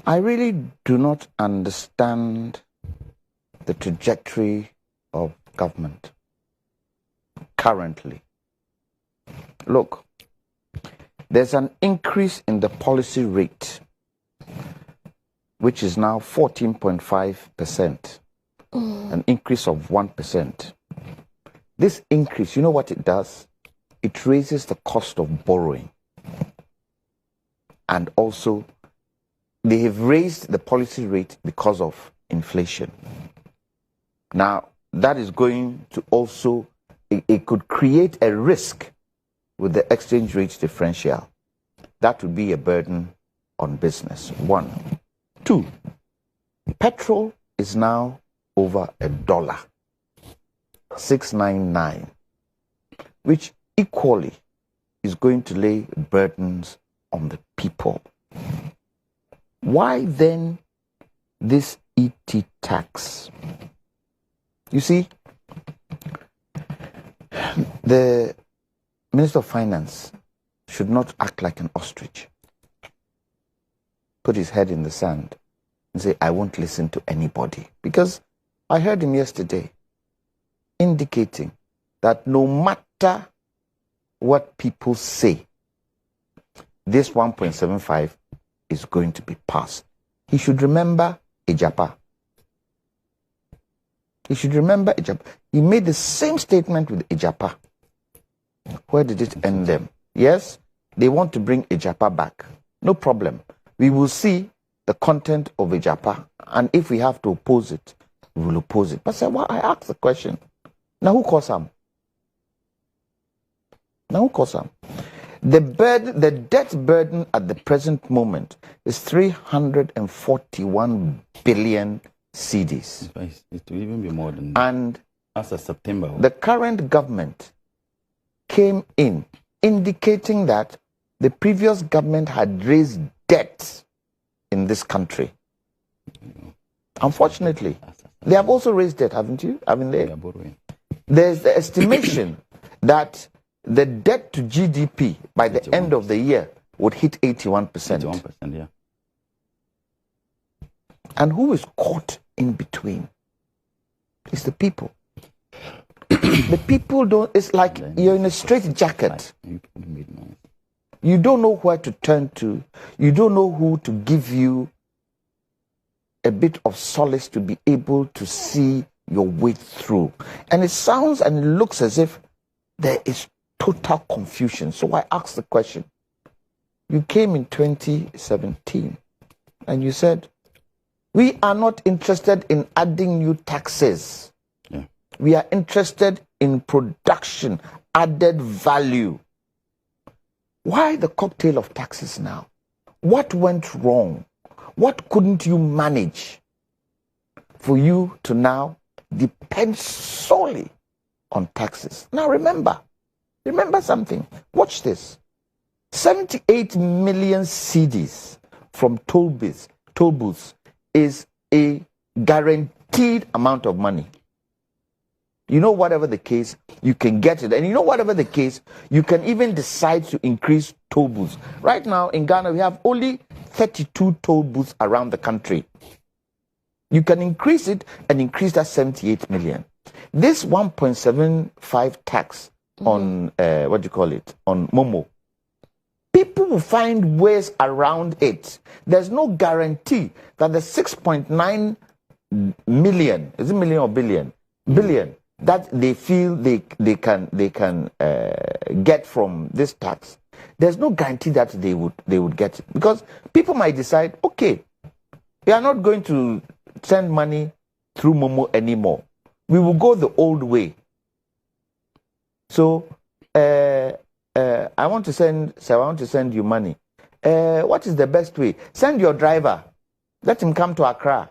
I really do not understand the trajectory of government currently. Look, there's an increase in the policy rate, which is now 14.5%, an increase of 1%. This increase, you know what it does? It raises the cost of borrowing. And also, they have raised the policy rate because of inflation. Now, that is going to also, it could create a risk with the exchange rate differential. That would be a burden on business, one. Two, petrol is now over $1, 699, which equally is going to lay burdens on the people. Why then this ET tax? You see, the Minister of Finance should not act like an ostrich. Put his head in the sand and say, I won't listen to anybody. Because I heard him yesterday indicating that no matter what people say, this 1.75 is going to be passed. He should remember Ejapa. He should remember Ejapa. He made the same statement with Ejapa. Where did it end them? Yes, they want to bring Ejapa back. No problem. We will see the content of Ejapa, and if we have to oppose it, we will oppose it. But sir, I asked the question. Now who calls him? Now who calls him? The debt burden at the present moment is 341 billion cedis. It will even be more than that. And as of September, the current government came in indicating that the previous government had raised debt in this country. Unfortunately, they have also raised debt, haven't you? Haven't they? There's the estimation that the debt to GDP by the 81%. End of the year would hit 81%. 81%, yeah. And who is caught in between? It's the people. The people don't, it's like you're in a straight jacket. You don't know where to turn to. You don't know who to give you a bit of solace to be able to see your way through. And it sounds and it looks as if there is total confusion. So I asked the question. You came in 2017 and you said, we are not interested in adding new taxes. Yeah. We are interested in production, added value. Why the cocktail of taxes now? What went wrong? What couldn't you manage for you to now depend solely on taxes? Now remember something. Watch this. 78 million cedis from toll booths is a guaranteed amount of money. You know, whatever the case, you can get it. And you know, whatever the case, you can even decide to increase toll booths. Right now in Ghana, we have only 32 toll booths around the country. You can increase it and increase that 78 million. This 1.75 tax on, on Momo, people will find ways around it. There's no guarantee that the 6.9 million, is it million or billion? Billion, that they feel they can get from this tax. There's no guarantee that they would get it. Because people might decide, okay, we are not going to send money through Momo anymore. We will go the old way. So I want to send you money. What is the best way? Send your driver. Let him come to Accra.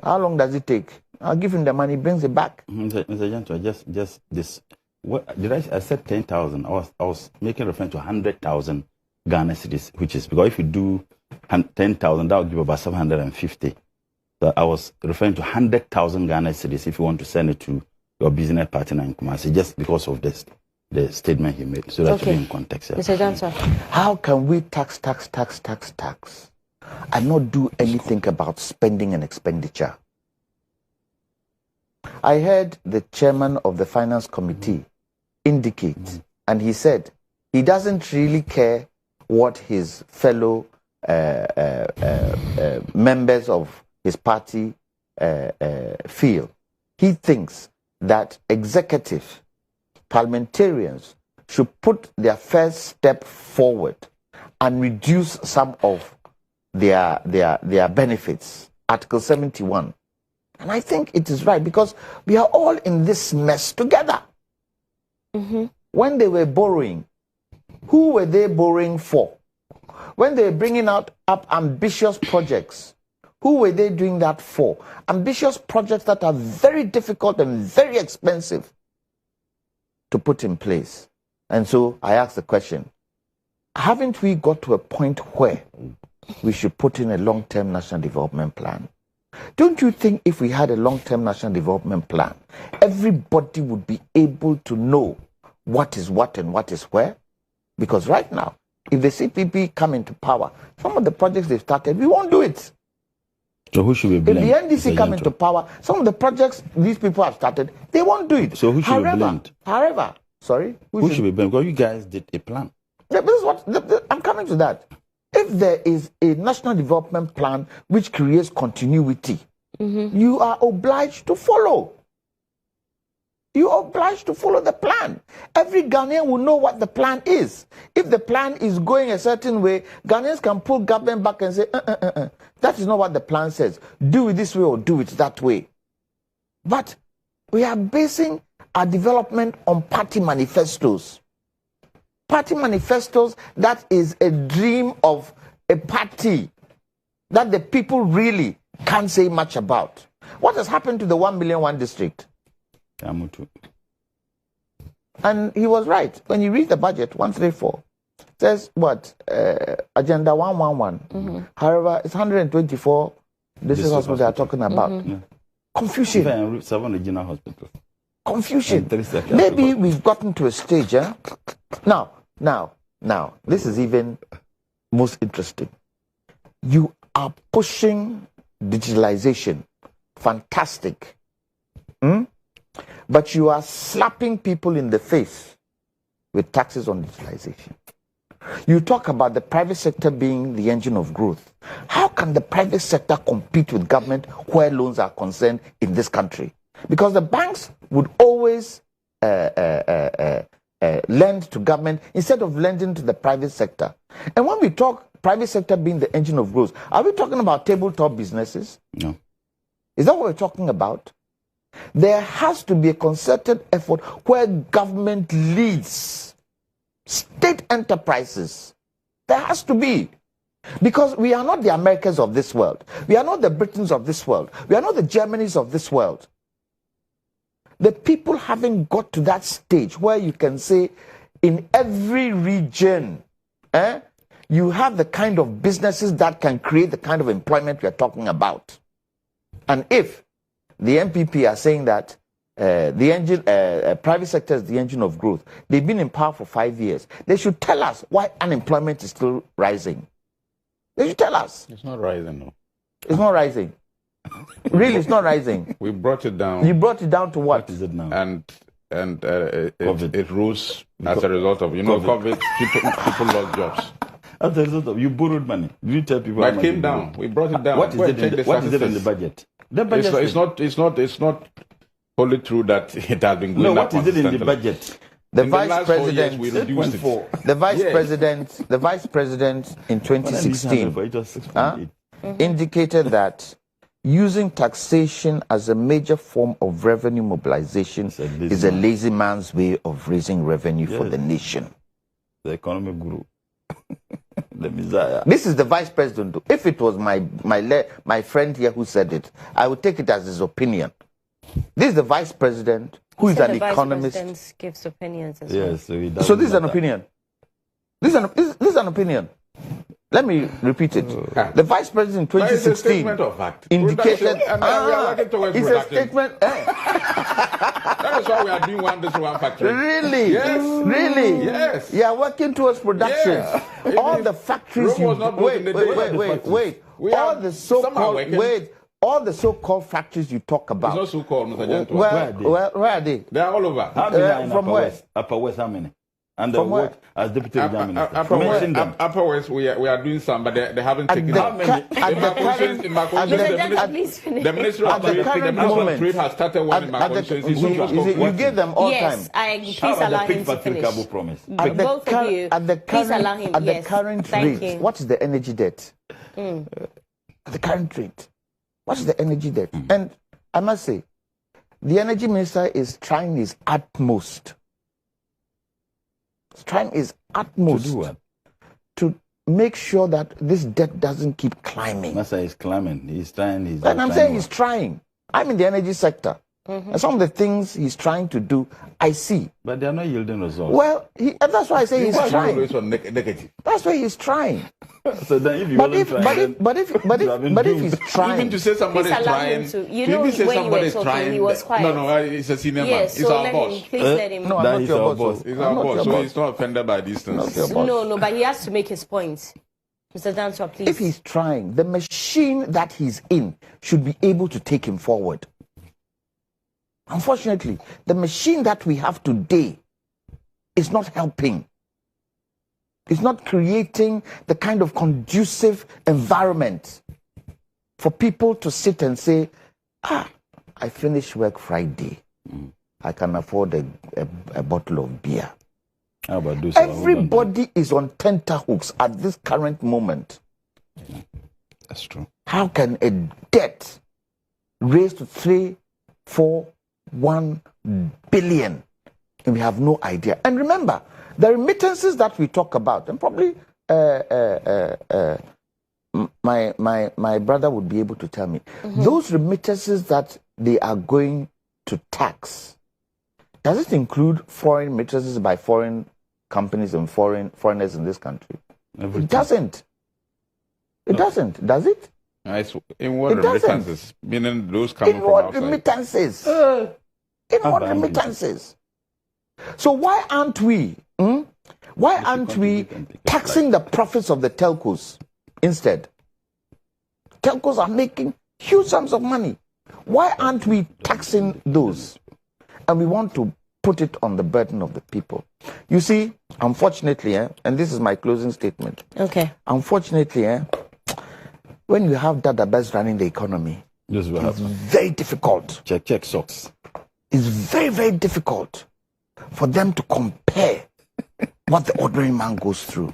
How long does it take? I'll give him the money, brings it back. Mr. Jantuah, just this. What did I said 10,000. I was making reference to 100,000 Ghana cedis, which is because if you do 10,000, that will give about 750. So I was referring to 100,000 Ghana cedis if you want to send it to your business partner in Kumasi, just because of this the statement he made, so that should be in context. Yeah. Mr. Jantuah. How can we tax and not do anything about spending and expenditure? I heard the chairman of the finance committee indicate, and he said he doesn't really care what his fellow members of his party feel. He thinks that executive parliamentarians should put their first step forward and reduce some of their benefits. Article 71. And I think it is right, because we are all in this mess together. When they were borrowing, who were they borrowing for? When they were bringing up ambitious projects, who were they doing that for? Ambitious projects that are very difficult and very expensive to put in place. And so I ask the question, haven't we got to a point where we should put in a long-term national development plan? Don't you think if we had a long-term national development plan, everybody would be able to know what is what and what is where? Because right now, if the CPP come into power, some of the projects they've started, we won't do it. So who should be blamed? If the NDC come into power, some of the projects these people have started, they won't do it. So who should be blamed? However, sorry? Who should be blamed? Because you guys did a plan. Yeah, this is what I'm coming to that. If there is a national development plan which creates continuity, you are obliged to follow. You are obliged to follow the plan. Every Ghanaian will know what the plan is. If the plan is going a certain way, Ghanaians can pull government back and say, that is not what the plan says. Do it this way or do it that way. But we are basing our development on party manifestos. Party manifestos, that is a dream of a party that the people really can't say much about. What has happened to the 1 million one district? And he was right. When you read the budget, 134, says what? Agenda 111. However, it's 124. This is hospital they are talking about. Confusion. 7 regional hospitals. Confusion. Maybe we've gotten to a stage. Now, this is even most interesting. You are pushing digitalization. Fantastic. But you are slapping people in the face with taxes on digitalization. You talk about the private sector being the engine of growth. How can the private sector compete with government where loans are concerned in this country? Because the banks would always lend to government instead of lending to the private sector. And when we talk private sector being the engine of growth, are we talking about tabletop businesses? No. Is that what we're talking about? There has to be a concerted effort where government leads state enterprises. There has to be. Because we are not the Americans of this world. We are not the Britons of this world. We are not the Germanys of this world. The people haven't got to that stage where you can say in every region, you have the kind of businesses that can create the kind of employment we are talking about. And if the MPP are saying that private sector is the engine of growth, they've been in power for 5 years, they should tell us why unemployment is still rising. They should tell us. It's not rising, no. It's not rising. Really, it's not rising. We brought it down. You brought it down to what? What is it now? And it rose as a result of, COVID, people lost jobs. As a result of, you borrowed money. You tell people. But it came down. We brought it down. What is it in the budget? The budget it's not wholly true that it has been going up. No, what is it in the budget? The vice president, we reduced it. The vice president in 2016 indicated that using taxation as a major form of revenue mobilization is a lazy man's way of raising revenue for the nation. The economic guru. The Messiah. This is the vice president. If it was my friend here who said it, I would take it as his opinion. This is the vice president who is an economist. The vice president gives opinions as well. Yes, so this is an opinion. This is an opinion. Let me repeat it. The vice president in 2016 indicated. It's a statement. That is why we are doing one factory. Really? Yes. Really? Yes. You are working towards production. Yes. All the factories. Wait. All the so-called factories you talk about. It's not so-called, Mr. Jantuah. Where are they? They are all over. How many from where? Upper West, how many? And From where? As deputy prime minister. Upper West, we are doing some, but they haven't taken the how many? The Ministry of Trade has started one in my constituency. You give them all time. Yes, please allow him to finish. Promise. Both of you, please allow him. At the current rate, what is the energy debt? At the current rate, what is the energy debt? And I must say, the energy minister is trying his utmost. He's trying his utmost to do what? To make sure that this debt doesn't keep climbing. Master is climbing. He's trying. And I'm saying he's trying. I'm in the energy sector. And some of the things he's trying to do, I see. But they are not yielding results. Well, that's why I say he's trying. Negative. That's why he's trying. So then if you but if he's trying, even to say somebody is trying, you know, when you were talking, he was quiet. No, he's a senior man. Yes, He's our boss. Please let him. No, I'm not your boss. He's our boss, so he's not offended by these things. No, but he has to make his point. Mr. Jantuah, please. If he's trying, the machine that he's in should be able to take him forward. Unfortunately, the machine that we have today is not helping. It's not creating the kind of conducive environment for people to sit and say, I finished work Friday. I can afford a bottle of beer. How about this? Everybody is on tenterhooks at this current moment. That's true. How can a debt raised to 3, 4, 1 billion, and we have no idea? And remember, the remittances that we talk about, and probably my brother would be able to tell me, those remittances that they are going to tax, does it include foreign remittances by foreign companies and foreigners in this country? Everything. It doesn't. It doesn't, does it? In what remittances? Meaning those coming from outside? Remittances. In what remittances? So why aren't we taxing the profits of the telcos instead? Telcos are making huge sums of money. Why aren't we taxing those? And we want to put it on the burden of the people. You see, unfortunately, and this is my closing statement. Okay. Unfortunately, when you have Dada running the economy, it's very difficult. Check socks. It's very, very difficult for them to compare what the ordinary man goes through.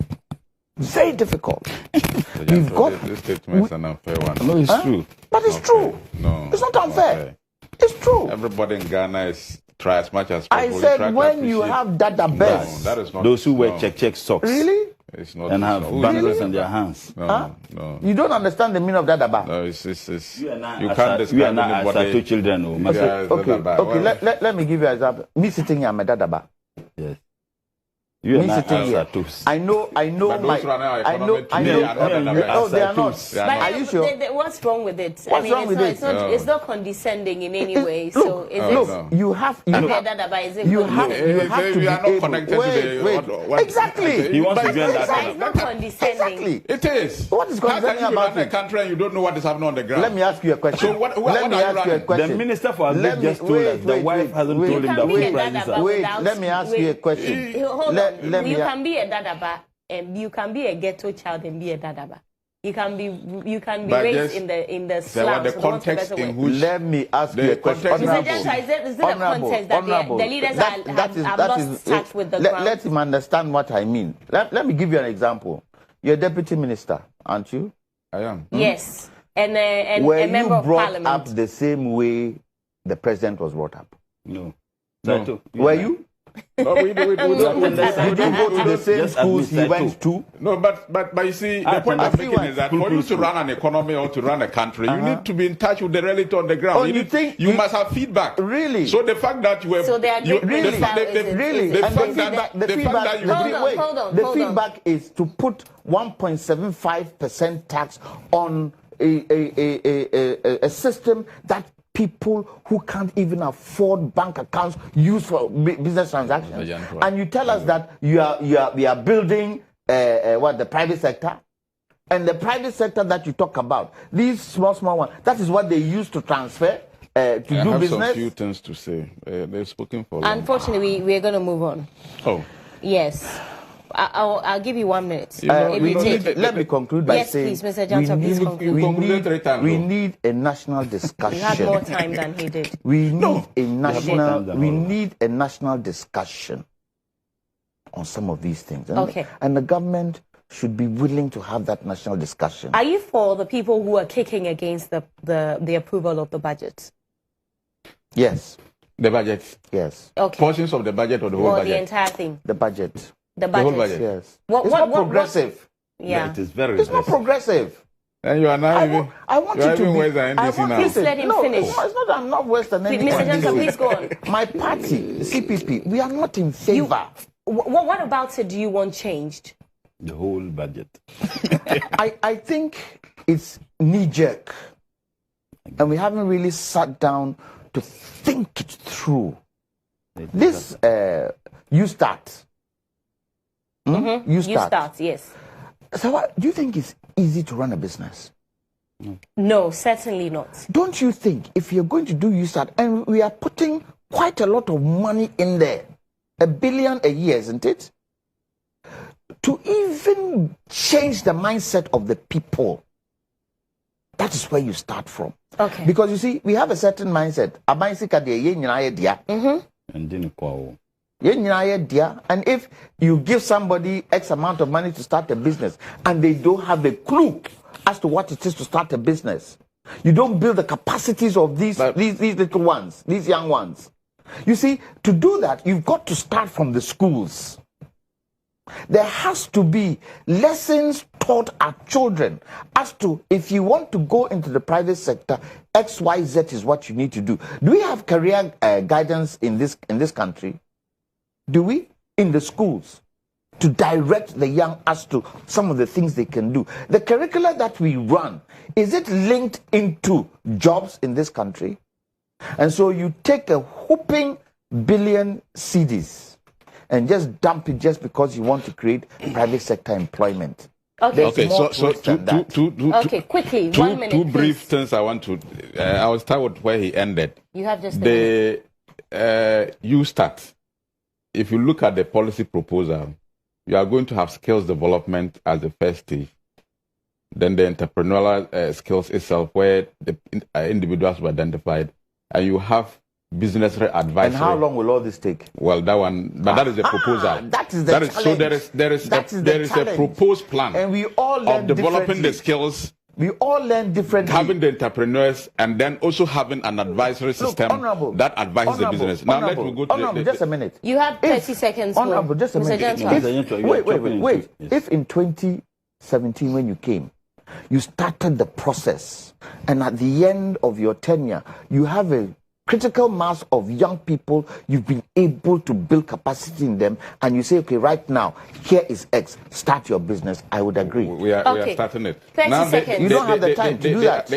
Very difficult. We've got this statement is an unfair one. No, it's true. But it's true. No, it's not unfair. It's true. Everybody in Ghana is try as much as possible. I said when you have Dada best, that is not those who wear check socks. Really? It's not and have bangles in their hands. No. You don't understand the meaning of Dada. No, it's you can't describe anybody. Two children. Okay. Let me give you an example. Me sitting here, I'm a Dada. Yes. Me sitting here. I know. No, they are not. Are you sure? What's wrong with it? What's wrong with it? It's not condescending in any way. So you have to be able. Exactly. He wants to join that. It's not condescending. Exactly. It is. What is condescending about the country and you don't know what is happening on the ground? Let me ask you a question. So let me ask you a question. The minister for Agriculture just told us the wife hasn't told him the food prices are. Wait, let me ask you a question. Hold on. You can be a Dadaba, and you can be a ghetto child and be a Dadaba. You can be raised in the slums. The context in which let me ask you a question. Is it the context that the leaders have lost touch with the ground? Let him understand what I mean. Let me give you an example. You're a deputy minister, aren't you? I am. Yes, and a member of parliament. Were you brought up the same way the president was brought up? No. Were you? No, we Did you go to the same schools he went to? No, but you see, the point I'm making is that for you to run an economy or to run a country, you need to be in touch with the reality on the ground. Oh, you must have feedback. Really? So the fact that you have... So they are really? The feedback is to put 1.75% tax on a system that people who can't even afford bank accounts use for business transactions. And you tell us that we are building the private sector, and the private sector that you talk about, these small ones, that is what they use to transfer to do business. I have some few things to say. They've spoken for long. Unfortunately, we're going to move on. Oh. Yes. I'll give you 1 minute. Let me conclude by saying, yes, please, Mr. Jantuah, please conclude. We need a national discussion. You had more time than he did. We need a national discussion on some of these things. And the government should be willing to have that national discussion. Are you for the people who are kicking against the approval of the budget? Yes. The budget? Yes. Okay. Portions of the budget or the whole budget? Or the entire thing? The budget. The budget. Whole budget. Yes. It's not progressive. Yeah. It is very It's not progressive. And you are not I want you to be worse than NDC now. Please let him finish. No, it's not. I'm not worse than NDC. Mr. Jantuah, please go on. My party, CPP, we are not in favor. What about it do you want changed? The whole budget. I think it's knee-jerk. And we haven't really sat down to think it through. This, you start. You start, yes. So do you think it's easy to run a business? No, certainly not. Don't you think if you're going to do you start, and we are putting quite a lot of money in there, $1 billion a year, isn't it? To even change the mindset of the people, that is where you start from. Okay. Because you see, we have a certain mindset. And if you give somebody X amount of money to start a business and they don't have a clue as to what it is to start a business, you don't build the capacities of these little ones, these young ones. You see, to do that, you've got to start from the schools. There has to be lessons taught our children as to, if you want to go into the private sector, X, Y, Z is what you need to do. Do we have career guidance in this country? Do we? In the schools, to direct the young as to some of the things they can do. The curricula that we run, is it linked into jobs in this country? And so you take a whopping billion CDs and just dump it just because you want to create private sector employment. Okay, okay, quickly, 1 minute. Two brief things I want to. I will start with where he ended. You have just the you start. If you look at the policy proposal, you are going to have skills development as the first stage. Then the entrepreneurial skills itself, where the individuals were identified, and you have business advisory. And how long will all this take? Well, that one, but that is the proposal. That is the challenge. So there is a proposed plan, and we all learn of developing the skills. We all learn differently. Having the entrepreneurs and then also having an advisory system that advises the business. Now let me go to just a minute. You have 30 seconds. Honorable, just a minute. Wait. If in 2017 when you came, you started the process, and at the end of your tenure, you have a critical mass of young people, you've been able to build capacity in them, and you say, okay, right now, here is X, start your business, I would agree. We are starting it. 30 seconds. You don't have the time to do that.